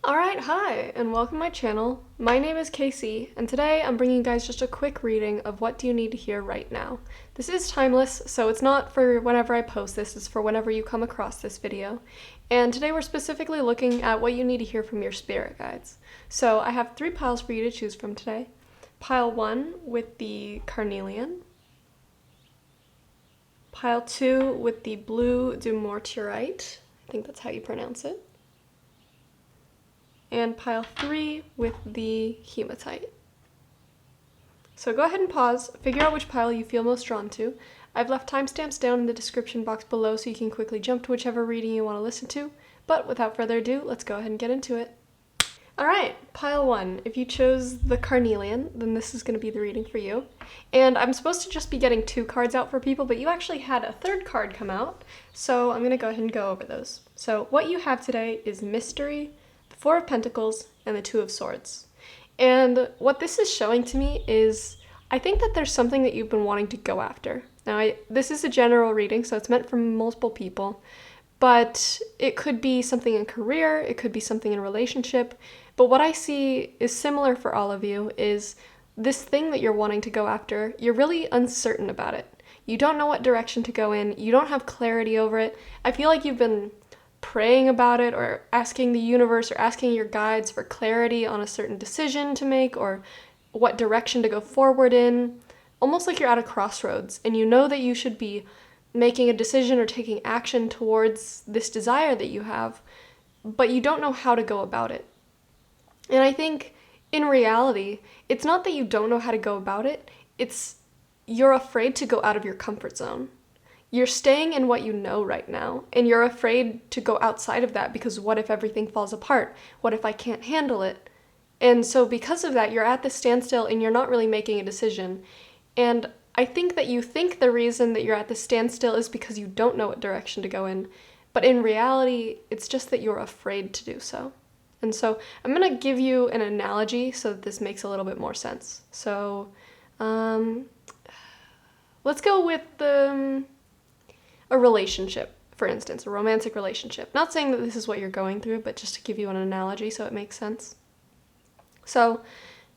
Alright, hi, and welcome to my channel. My name is Casey, and today I'm bringing you guys just a quick reading of what do you need to hear right now. This is timeless, so it's not for whenever I post this, it's for whenever you come across this video. And today we're specifically looking at what you need to hear from your spirit guides. So I have 3 piles for you to choose from today. Pile 1 with the carnelian. Pile 2 with the blue dumortierite. I think that's how you pronounce it. And pile 3 with the hematite. So go ahead and pause, figure out which pile you feel most drawn to. I've left timestamps down in the description box below so you can quickly jump to whichever reading you want to listen to, but without further ado, let's go ahead and get into it. Alright, pile 1. If you chose the carnelian, then this is going to be the reading for you. And I'm supposed to just be getting 2 cards out for people, but you actually had a 3rd card come out, so I'm going to go ahead and go over those. So what you have today is Mystery, 4 of Pentacles, and the 2 of Swords. And what this is showing to me is, I think that there's something that you've been wanting to go after. Now, this is a general reading, so it's meant for multiple people, but it could be something in career, it could be something in relationship, but what I see is similar for all of you is this thing that you're wanting to go after, you're really uncertain about it. You don't know what direction to go in, you don't have clarity over it. I feel like you've been praying about it or asking the universe or asking your guides for clarity on a certain decision to make or what direction to go forward in, almost like you're at a crossroads and you know that you should be making a decision or taking action towards this desire that you have, but you don't know how to go about it. And I think in reality, it's not that you don't know how to go about it, it's you're afraid to go out of your comfort zone. You're staying in what you know right now, and you're afraid to go outside of that because what if everything falls apart? What if I can't handle it? And so because of that, you're at the standstill and you're not really making a decision. And I think that you think the reason that you're at the standstill is because you don't know what direction to go in. But in reality, it's just that you're afraid to do so. And so I'm going to give you an analogy so that this makes a little bit more sense. So let's go with a relationship, for instance, a romantic relationship. Not saying that this is what you're going through, but just to give you an analogy so it makes sense. So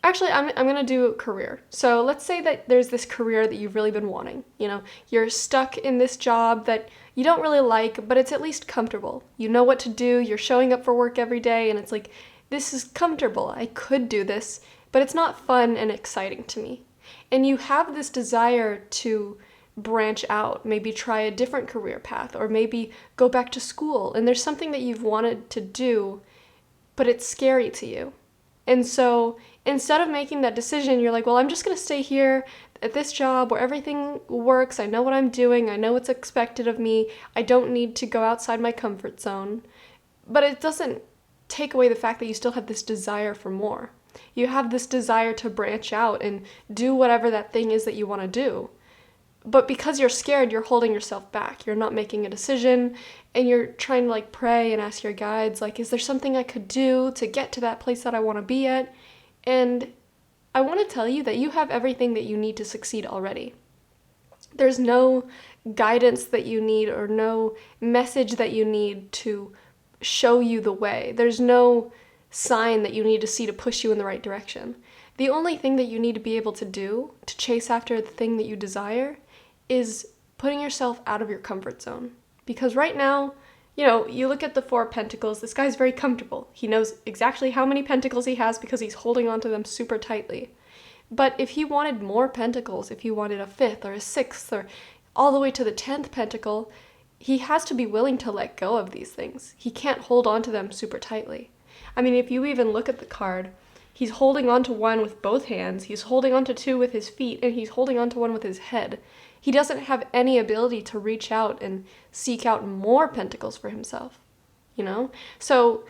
actually, I'm going to do career. So let's say that there's this career that you've really been wanting. You know, you're stuck in this job that you don't really like, but it's at least comfortable. You know what to do, you're showing up for work every day, and it's like, this is comfortable, I could do this, but it's not fun and exciting to me. And you have this desire to branch out, maybe try a different career path, or maybe go back to school, and there's something that you've wanted to do, but it's scary to you. And so instead of making that decision, you're like, well, I'm just going to stay here at this job where everything works, I know what I'm doing, I know what's expected of me, I don't need to go outside my comfort zone. But it doesn't take away the fact that you still have this desire for more. You have this desire to branch out and do whatever that thing is that you want to do. But because you're scared, you're holding yourself back. You're not making a decision, and you're trying to like pray and ask your guides, like, is there something I could do to get to that place that I want to be at? And I want to tell you that you have everything that you need to succeed already. There's no guidance that you need or no message that you need to show you the way. There's no sign that you need to see to push you in the right direction. The only thing that you need to be able to do to chase after the thing that you desire is putting yourself out of your comfort zone. Because right now, you know, you look at the 4 of Pentacles, this guy's very comfortable. He knows exactly how many pentacles he has because he's holding on to them super tightly. But if he wanted more pentacles, if he wanted a 5th or a 6th or all the way to the 10th pentacle, he has to be willing to let go of these things. He can't hold on to them super tightly. I mean, if you even look at the card, he's holding on to 1 with both hands, he's holding on to 2 with his feet, and he's holding on to 1 with his head. He doesn't have any ability to reach out and seek out more pentacles for himself, you know? So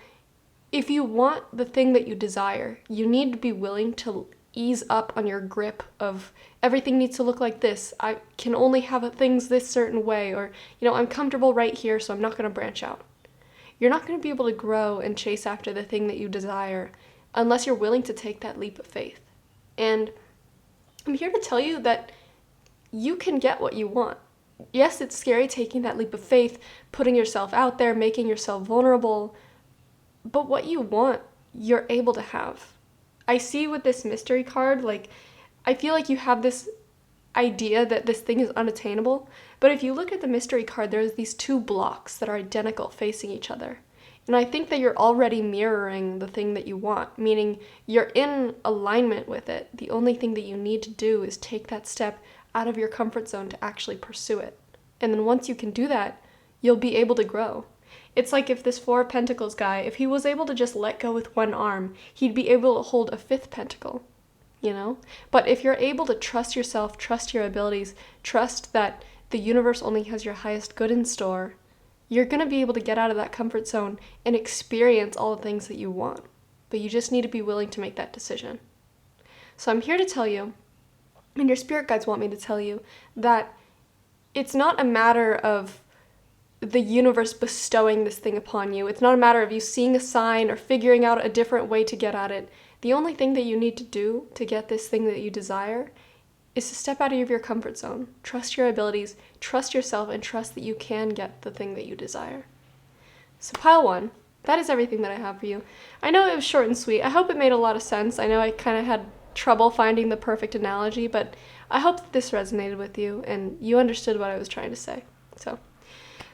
if you want the thing that you desire, you need to be willing to ease up on your grip of everything needs to look like this. I can only have things this certain way, or, you know, I'm comfortable right here, so I'm not going to branch out. You're not going to be able to grow and chase after the thing that you desire unless you're willing to take that leap of faith. And I'm here to tell you that you can get what you want. Yes, it's scary taking that leap of faith, putting yourself out there, making yourself vulnerable, But what you want, you're able to have. I see with this mystery card, like, I feel like you have this idea that this thing is unattainable, but if you look at the mystery card, there's these two blocks that are identical facing each other. And I think that you're already mirroring the thing that you want, meaning you're in alignment with it. The only thing that you need to do is take that step out of your comfort zone to actually pursue it. And then once you can do that, you'll be able to grow. It's like if this Four of Pentacles guy, if he was able to just let go with one arm, he'd be able to hold a fifth pentacle, you know? But if you're able to trust yourself, trust your abilities, trust that the universe only has your highest good in store, you're going to be able to get out of that comfort zone and experience all the things that you want. But you just need to be willing to make that decision. So I'm here to tell you, and your spirit guides want me to tell you, that it's not a matter of the universe bestowing this thing upon you. It's not a matter of you seeing a sign or figuring out a different way to get at it. The only thing that you need to do to get this thing that you desire is to step out of your comfort zone. Trust your abilities, trust yourself, and trust that you can get the thing that you desire. So pile one, that is everything that I have for you. I know it was short and sweet. I hope it made a lot of sense. I know I kind of had trouble finding the perfect analogy, but I hope that this resonated with you and you understood what I was trying to say. So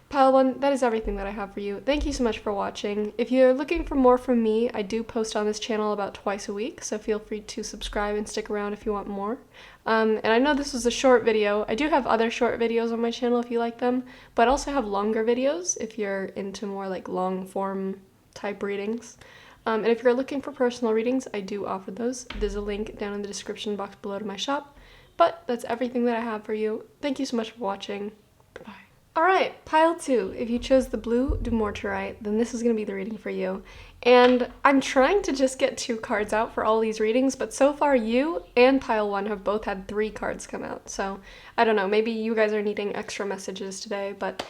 pile one, that is everything that I have for you. Thank you so much for watching. If you're looking for more from me, I do post on this channel about twice a week, so feel free to subscribe and stick around if you want more. And I know this was a short video. I do have other short videos on my channel if you like them, but I also have longer videos if you're into more like long form type readings. And if you're looking for personal readings, I do offer those. There's a link down in the description box below to my shop. But that's everything that I have for you. Thank you so much for watching. Bye. Alright, pile two. If you chose the blue Dumortierite, then this is going to be the reading for you. And I'm trying to just get 2 cards out for all these readings, but so far you and pile one have both had 3 cards come out. So, I don't know, maybe you guys are needing extra messages today, but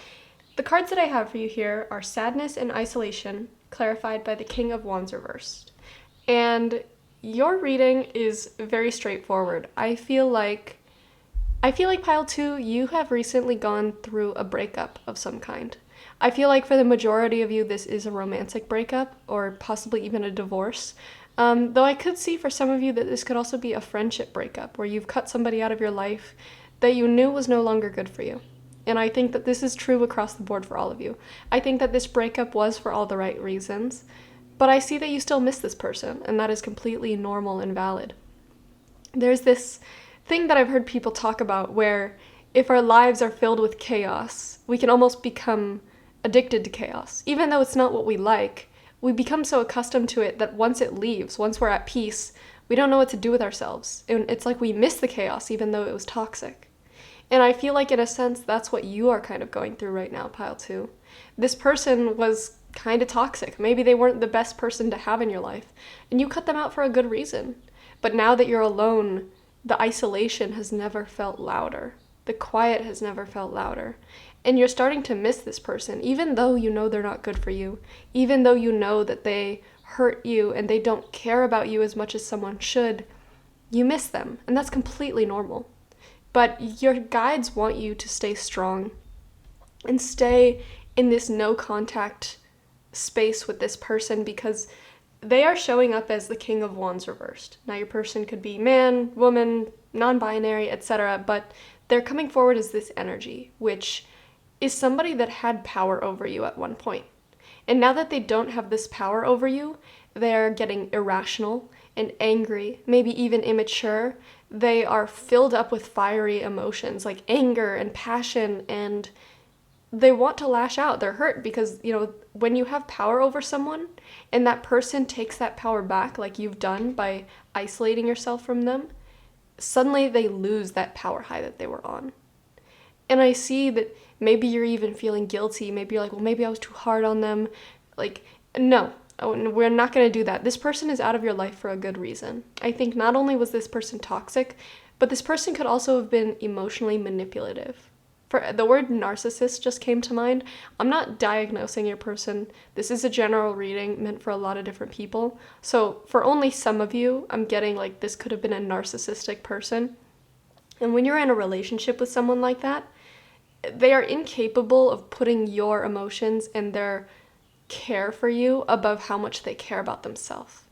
the cards that I have for you here are Sadness and Isolation, clarified by the King of Wands reversed. And your reading is very straightforward. I feel like pile two, you have recently gone through a breakup of some kind. I feel like for the majority of you, this is a romantic breakup or possibly even a divorce. Though I could see for some of you that this could also be a friendship breakup where you've cut somebody out of your life that you knew was no longer good for you. And I think that this is true across the board for all of you. I think that this breakup was for all the right reasons, but I see that you still miss this person, and that is completely normal and valid. There's this thing that I've heard people talk about where if our lives are filled with chaos, we can almost become addicted to chaos. Even though it's not what we like, we become so accustomed to it that once it leaves, once we're at peace, we don't know what to do with ourselves. And it's like we miss the chaos even though it was toxic. And I feel like in a sense that's what you are kind of going through right now, pile two. This person was kind of toxic. Maybe they weren't the best person to have in your life, and you cut them out for a good reason. But now that you're alone, the isolation has never felt louder. The quiet has never felt louder. And you're starting to miss this person, even though you know they're not good for you, even though you know that they hurt you and they don't care about you as much as someone should. You miss them, and that's completely normal. But your guides want you to stay strong and stay in this no contact space with this person because they are showing up as the King of Wands reversed. Now your person could be man, woman, non-binary, etc., but they're coming forward as this energy, which is somebody that had power over you at one point. And now that they don't have this power over you, they're getting irrational and angry, maybe even immature. They are filled up with fiery emotions like anger and passion, and they want to lash out. They're hurt because, when you have power over someone and that person takes that power back like you've done by isolating yourself from them, suddenly they lose that power high that they were on. And I see that maybe you're even feeling guilty. Maybe you're like, well, maybe I was too hard on them. Like, no, we're not going to do that. This person is out of your life for a good reason. I think not only was this person toxic, but this person could also have been emotionally manipulative. For the word narcissist just came to mind. I'm not diagnosing your person. This is a general reading meant for a lot of different people. So for only some of you, I'm getting like this could have been a narcissistic person. And when you're in a relationship with someone like that, they are incapable of putting your emotions and their care for you above how much they care about themselves.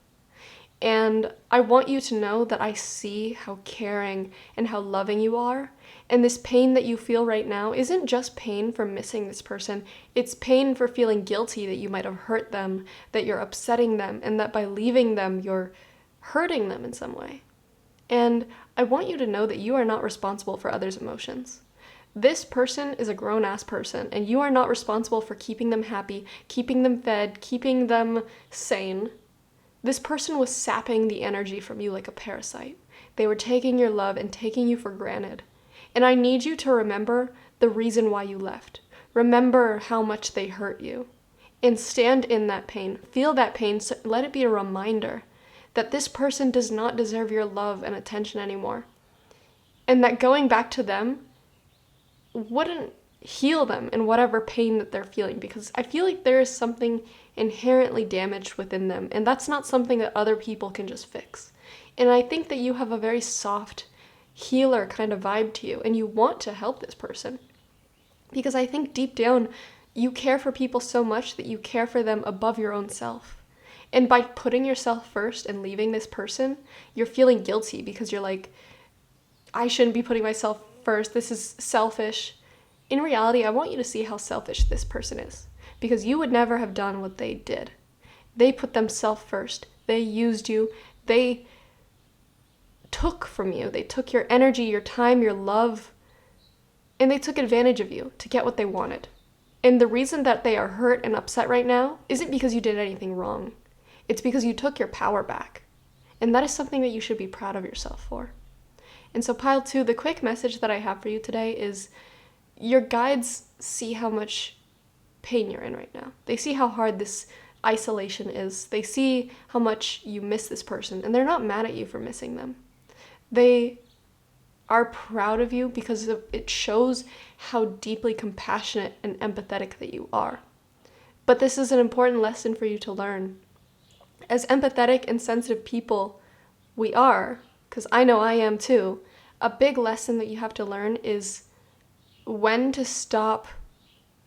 And I want you to know that I see how caring and how loving you are. And this pain that you feel right now isn't just pain for missing this person. It's pain for feeling guilty that you might have hurt them, that you're upsetting them, and that by leaving them, you're hurting them in some way. And I want you to know that you are not responsible for others' emotions. This person is a grown-ass person, and you are not responsible for keeping them happy, keeping them fed, keeping them sane. This person was sapping the energy from you like a parasite. They were taking your love and taking you for granted. And I need you to remember the reason why you left. Remember how much they hurt you. And stand in that pain. Feel that pain. So let it be a reminder that this person does not deserve your love and attention anymore. And that going back to them wouldn't heal them in whatever pain that they're feeling, because I feel like there is something inherently damaged within them, and that's not something that other people can just fix. And I think that you have a very soft healer kind of vibe to you, and you want to help this person, because I think deep down you care for people so much that you care for them above your own self. And by putting yourself first and leaving this person, you're feeling guilty because you're like, I shouldn't be putting myself first, this is selfish. In reality, I want you to see how selfish this person is, because you would never have done what they did. They put themselves first. They used you. They took from you. They took your energy, your time, your love, and they took advantage of you to get what they wanted. And the reason that they are hurt and upset right now isn't because you did anything wrong. It's because you took your power back. And that is something that you should be proud of yourself for. And so pile 2, the quick message that I have for you today is your guides see how much pain you're in right now. They see how hard this isolation is. They see how much you miss this person, and they're not mad at you for missing them. They are proud of you because it shows how deeply compassionate and empathetic that you are. But this is an important lesson for you to learn. As empathetic and sensitive people we are, because I know I am too, a big lesson that you have to learn is when to stop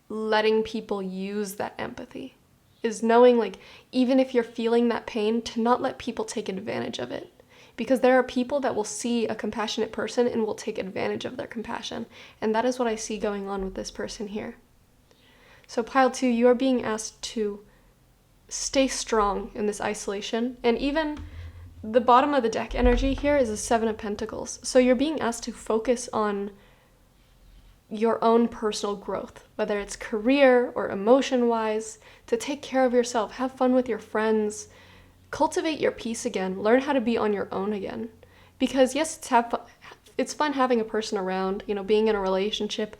letting people use that empathy. Is knowing, like, even if you're feeling that pain, to not let people take advantage of it. Because there are people that will see a compassionate person and will take advantage of their compassion. And that is what I see going on with this person here. So pile 2, you are being asked to stay strong in this isolation. And even the bottom of the deck energy here is a 7 of Pentacles. So you're being asked to focus on your own personal growth, whether it's career or emotion-wise, to take care of yourself, have fun with your friends, cultivate your peace again, learn how to be on your own again. Because yes, it's fun having a person around, being in a relationship,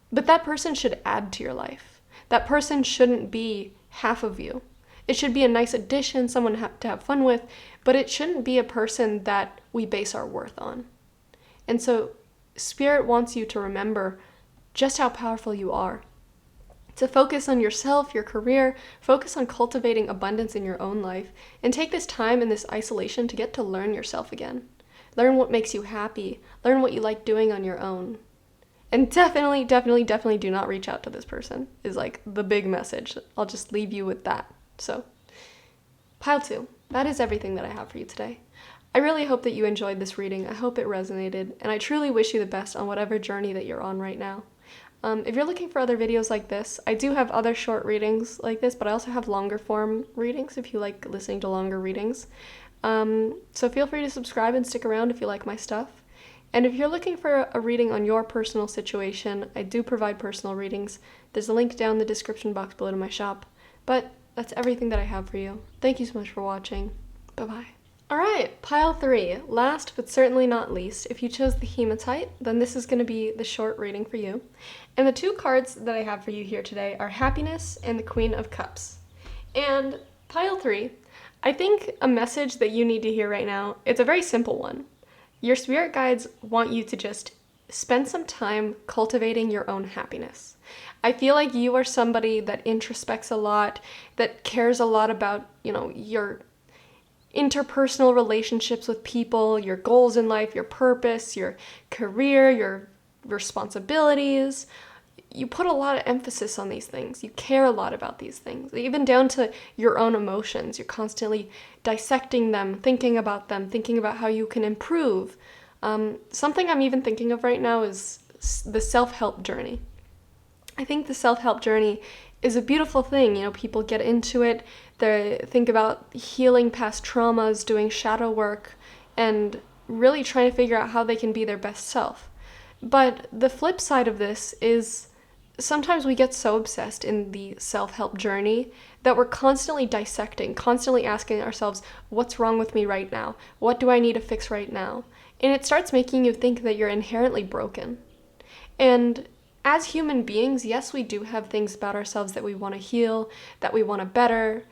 but that person should add to your life. That person shouldn't be half of you. It should be a nice addition, someone to have fun with, but it shouldn't be a person that we base our worth on. And so Spirit wants you to remember just how powerful you are. To focus on yourself, your career, focus on cultivating abundance in your own life, and take this time in this isolation to get to learn yourself again. Learn what makes you happy. Learn what you like doing on your own. And definitely do not reach out to this person, is like the big message. I'll just leave you with that. So, pile 2, that is everything that I have for you today. I really hope that you enjoyed this reading. I hope it resonated, and I truly wish you the best on whatever journey that you're on right now. If you're looking for other videos like this, I do have other short readings like this, but I also have longer form readings if you like listening to longer readings. So feel free to subscribe and stick around if you like my stuff. And if you're looking for a reading on your personal situation, I do provide personal readings. There's a link down in the description box below to my shop. But that's everything that I have for you. Thank you so much for watching. Bye-bye. Alright, pile 3. Last but certainly not least, if you chose the hematite, then this is going to be the short reading for you. And the 2 cards that I have for you here today are Happiness and the Queen of Cups. And pile 3, I think a message that you need to hear right now, it's a very simple one. Your spirit guides want you to just spend some time cultivating your own happiness. I feel like you are somebody that introspects a lot, that cares a lot about, your interpersonal relationships with people, your goals in life, your purpose, your career, your responsibilities. you put a lot of emphasis on these things. You care a lot about these things, even down to your own emotions. You're constantly dissecting them, thinking about how you can improve. Something I'm even thinking of right now is the self-help journey. I think the self-help journey is a beautiful thing. You know, people get into it, they think about healing past traumas, doing shadow work, and really trying to figure out how they can be their best self. But the flip side of this is sometimes we get so obsessed in the self-help journey that we're constantly dissecting, constantly asking ourselves, what's wrong with me right now? What do I need to fix right now? And it starts making you think that you're inherently broken. And as human beings, yes, we do have things about ourselves that we want to heal, that we want to better.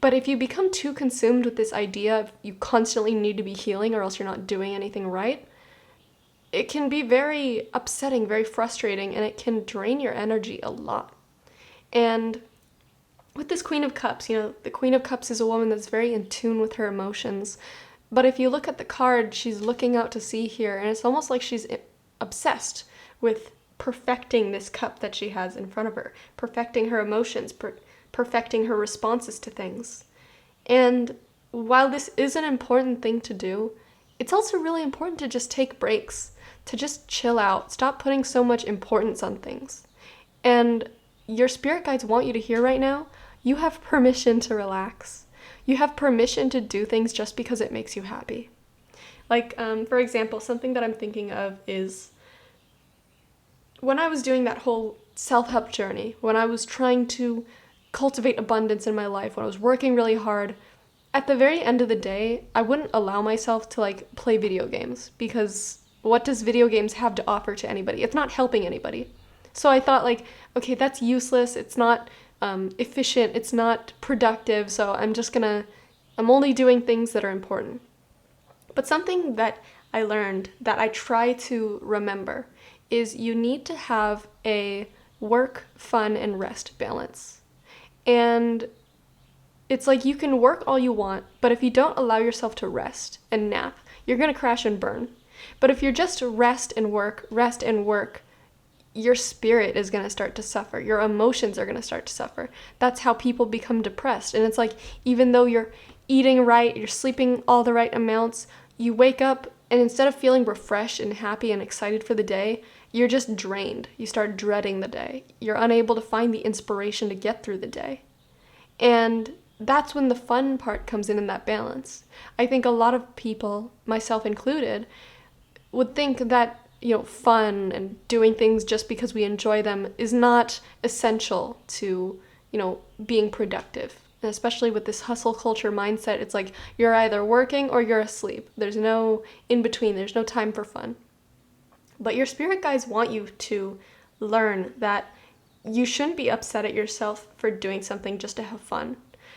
But if you become too consumed with this idea of you constantly need to be healing or else you're not doing anything right, it can be very upsetting, very frustrating, and it can drain your energy a lot. And with this Queen of Cups, you know, the Queen of Cups is a woman that's very in tune with her emotions. But if you look at the card, she's looking out to sea here, and it's almost like she's obsessed with perfecting this cup that she has in front of her, perfecting her emotions, perfecting her responses to things. And while this is an important thing to do, it's also really important to just take breaks, to just chill out, stop putting so much importance on things. And your spirit guides want you to hear right now, you have permission to relax. You have permission to do things just because it makes you happy. Like, for example, something that I'm thinking of is when I was doing that whole self-help journey, when I was trying to cultivate abundance in my life, when I was working really hard, at the very end of the day, I wouldn't allow myself to like play video games because what does video games have to offer to anybody? It's not helping anybody. So I thought like, okay, that's useless. It's not efficient. It's not productive. So I'm only doing things that are important. But something that I learned that I try to remember is you need to have a work, fun, and rest balance. And it's like you can work all you want, but if you don't allow yourself to rest and nap, you're going to crash and burn. But if you're just rest and work, your spirit is going to start to suffer. Your emotions are going to start to suffer. That's how people become depressed. And it's like, even though you're eating right, you're sleeping all the right amounts, you wake up and instead of feeling refreshed and happy and excited for the day, you're just drained. You start dreading the day. You're unable to find the inspiration to get through the day. And that's when the fun part comes in that balance. I think a lot of people, myself included, would think that, you know, fun and doing things just because we enjoy them is not essential to, you know, being productive. And especially with this hustle culture mindset, it's like you're either working or you're asleep. There's no in between. There's no time for fun. But your spirit guides want you to learn that you shouldn't be upset at yourself for doing something just to have fun.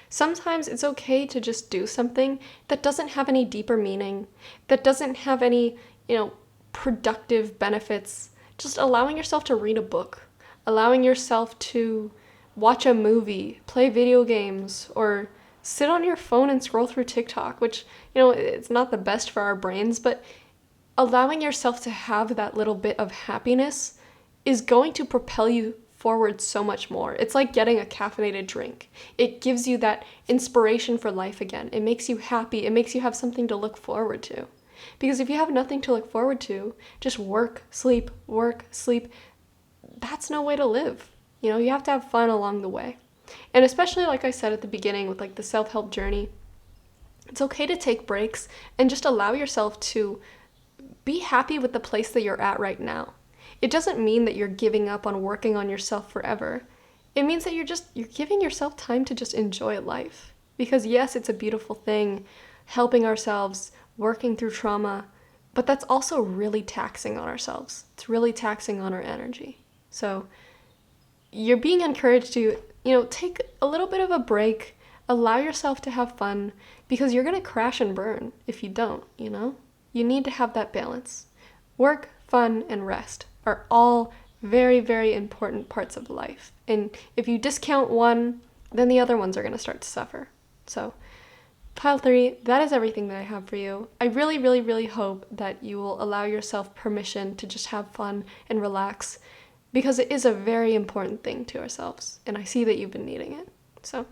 Sometimes it's okay to just do something that doesn't have any deeper meaning, that doesn't have any, you know, productive benefits. Just allowing yourself to read a book, allowing yourself to watch a movie, play video games, or sit on your phone and scroll through TikTok, which, you know, it's not the best for our brains, but allowing yourself to have that little bit of happiness is going to propel you forward so much more. It's like getting a caffeinated drink. It gives you that inspiration for life again. It makes you happy. It makes you have something to look forward to. Because if you have nothing to look forward to, just work, sleep, that's no way to live. You know, you have to have fun along the way. And especially, like I said at the beginning with like the self-help journey, it's okay to take breaks and just allow yourself to be happy with the place that you're at right now. It doesn't mean that you're giving up on working on yourself forever. It means that you're giving yourself time to just enjoy life. Because yes, it's a beautiful thing, helping ourselves, working through trauma, but that's also really taxing on ourselves. It's really taxing on our energy. So you're being encouraged to, you know, take a little bit of a break, allow yourself to have fun, because you're going to crash and burn if you don't, you know? You need to have that balance. Work, fun, and rest are all very, very important parts of life. And if you discount one, then the other ones are going to start to suffer. So, Pile 3, that is everything that I have for you. I really, really, really hope that you will allow yourself permission to just have fun and relax. because it is a very important thing to ourselves, and I see that you've been needing it. So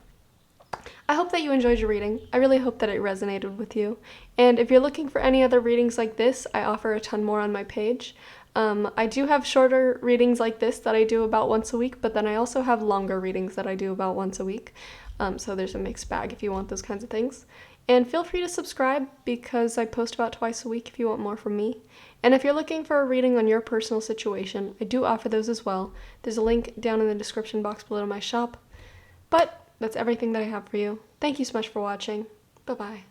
I hope that you enjoyed your reading. I really hope that it resonated with you. And if you're looking for any other readings like this, I offer a ton more on my page. I do have shorter readings like this that I do about once a week, but then I also have longer readings that I do about once a week. So there's a mixed bag if you want those kinds of things. And feel free to subscribe because I post about twice a week if you want more from me. And if you're looking for a reading on your personal situation, I do offer those as well. There's a link down in the description box below to my shop. But that's everything that I have for you. Thank you so much for watching. Bye-bye.